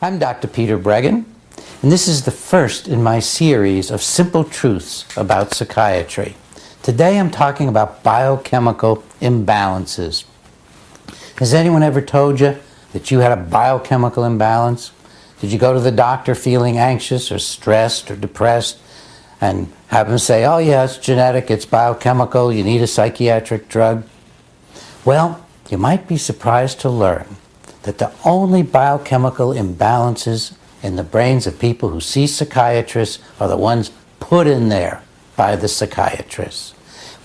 I'm Dr. Peter Breggin, and this is the first in my series of simple truths about psychiatry. Today I'm talking about biochemical imbalances. Has anyone ever told you that you had a biochemical imbalance? Did you go to the doctor feeling anxious or stressed or depressed and have them say, oh yeah, it's genetic, it's biochemical, you need a psychiatric drug? Well, you might be surprised to learn that the only biochemical imbalances in the brains of people who see psychiatrists are the ones put in there by the psychiatrists.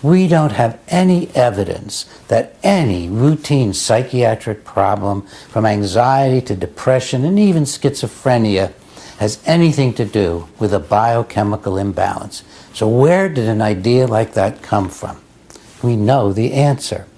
We don't have any evidence that any routine psychiatric problem, from anxiety to depression and even schizophrenia, has anything to do with a biochemical imbalance. So where did an idea like that come from? We know the answer.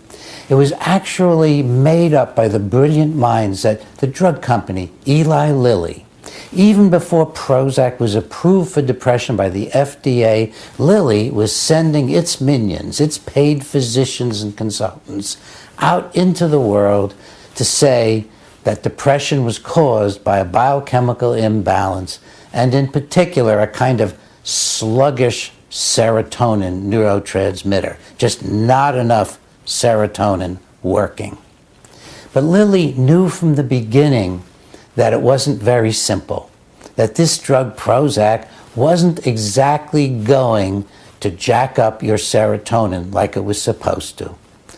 It was actually made up by the brilliant minds at the drug company Eli Lilly. Even before Prozac was approved for depression by the FDA, Lilly was sending its minions, its paid physicians and consultants, out into the world to say that depression was caused by a biochemical imbalance, and in particular a kind of sluggish serotonin neurotransmitter, just not enough serotonin working. But Lilly knew from the beginning that it wasn't very simple, that this drug Prozac wasn't exactly going to jack up your serotonin like it was supposed to.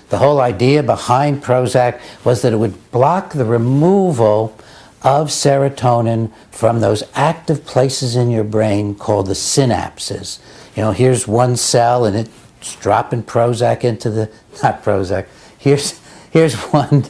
The whole idea behind Prozac was that it would block the removal of serotonin from those active places in your brain called the synapses. You know, here's one cell and it's dropping Prozac into the, not Prozac, here's one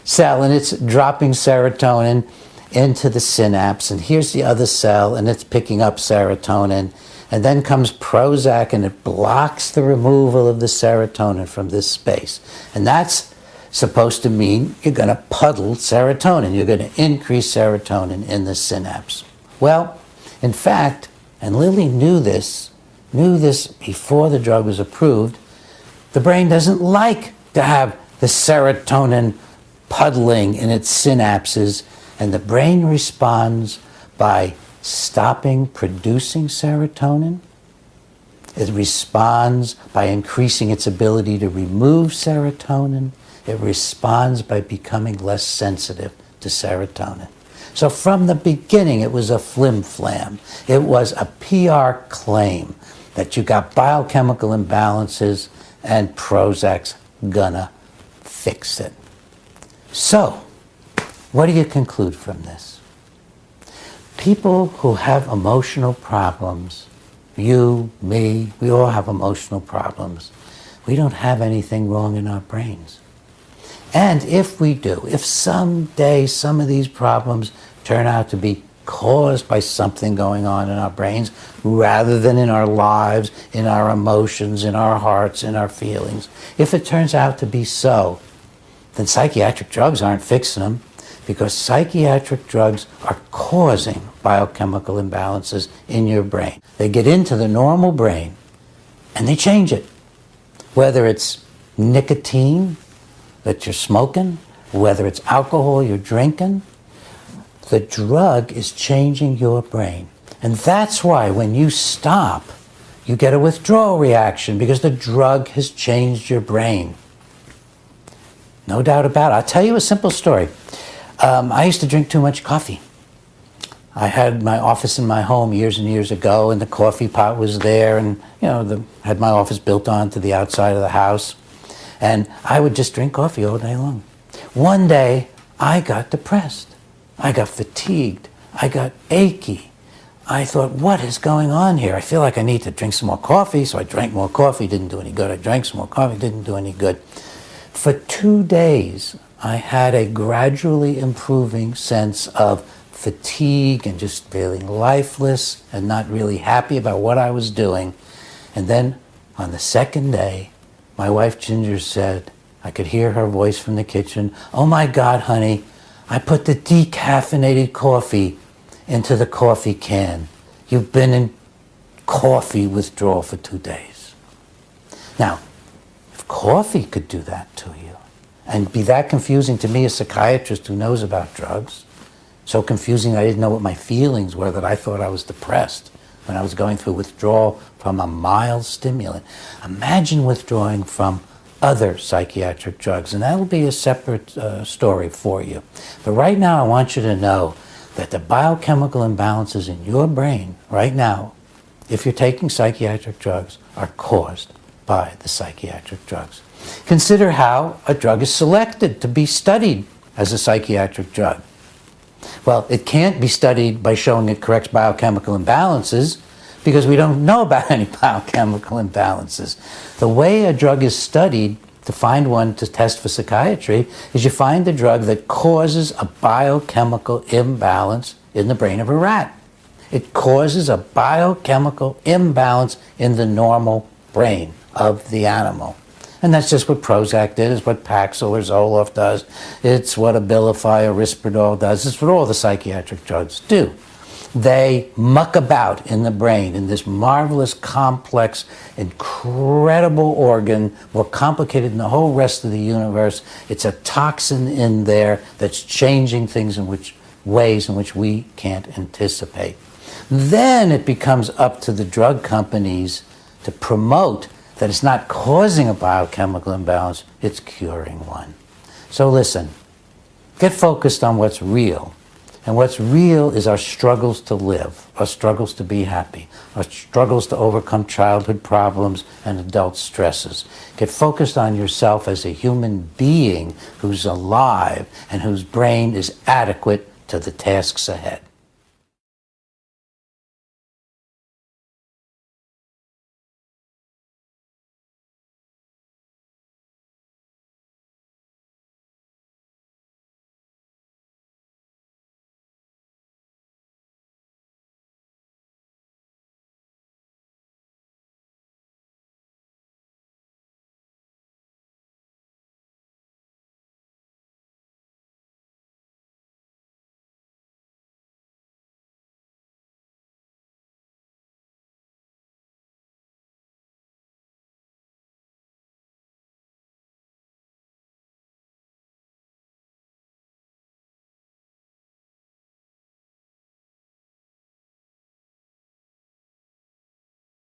cell and it's dropping serotonin into the synapse, and here's the other cell and it's picking up serotonin, and then comes Prozac and it blocks the removal of the serotonin from this space. And that's supposed to mean you're going to puddle serotonin, you're going to increase serotonin in the synapse. Well, in fact, and Lilly knew this before the drug was approved, the brain doesn't like to have the serotonin puddling in its synapses, and the brain responds by stopping producing serotonin. It responds by increasing its ability to remove serotonin. It responds by becoming less sensitive to serotonin. So from the beginning, it was a flim-flam. It was a PR claim that you got biochemical imbalances and Prozac's gonna fix it. So, what do you conclude from this? People who have emotional problems, you, me, we all have emotional problems. We don't have anything wrong in our brains. And if we do, if someday some of these problems turn out to be caused by something going on in our brains rather than in our lives, in our emotions, in our hearts, in our feelings, if it turns out to be so, then psychiatric drugs aren't fixing them, because psychiatric drugs are causing biochemical imbalances in your brain. They get into the normal brain and they change it. Whether it's nicotine that you're smoking, whether it's alcohol you're drinking, the drug is changing your brain. And that's why when you stop, you get a withdrawal reaction, because the drug has changed your brain. No doubt about it. I'll tell you a simple story. I used to drink too much coffee. I had my office in my home years and years ago, and the coffee pot was there, and had my office built onto the outside of the house, and I would just drink coffee all day long. One day, I got depressed. I got fatigued. I got achy. I thought, what is going on here? I feel like I need to drink some more coffee, so I drank more coffee, didn't do any good. I drank some more coffee, didn't do any good. For 2 days, I had a gradually improving sense of fatigue and just feeling lifeless and not really happy about what I was doing. And then on the second day, my wife Ginger said, I could hear her voice from the kitchen, oh my God, honey, I put the decaffeinated coffee into the coffee can. You've been in coffee withdrawal for 2 days. Now, if coffee could do that to you and be that confusing to me, a psychiatrist who knows about drugs, So confusing I didn't know what my feelings were, that I thought I was depressed when I was going through withdrawal from a mild stimulant. Imagine withdrawing from other psychiatric drugs, and that will be a separate story for you. But right now I want you to know that the biochemical imbalances in your brain right now, if you're taking psychiatric drugs, are caused by the psychiatric drugs. Consider how a drug is selected to be studied as a psychiatric drug. Well, it can't be studied by showing it corrects biochemical imbalances, because we don't know about any biochemical imbalances. The way a drug is studied to find one to test for psychiatry is you find a drug that causes a biochemical imbalance in the brain of a rat. It causes a biochemical imbalance in the normal brain of the animal. And that's just what Prozac did, it's what Paxil or Zoloft does, it's what Abilify or Risperdal does, it's what all the psychiatric drugs do. They muck about in the brain in this marvelous, complex, incredible organ, more complicated than the whole rest of the universe. It's a toxin in there that's changing things in ways in which we can't anticipate. Then it becomes up to the drug companies to promote that it's not causing a biochemical imbalance, it's curing one. So listen, get focused on what's real. And what's real is our struggles to live, our struggles to be happy, our struggles to overcome childhood problems and adult stresses. Get focused on yourself as a human being who's alive and whose brain is adequate to the tasks ahead.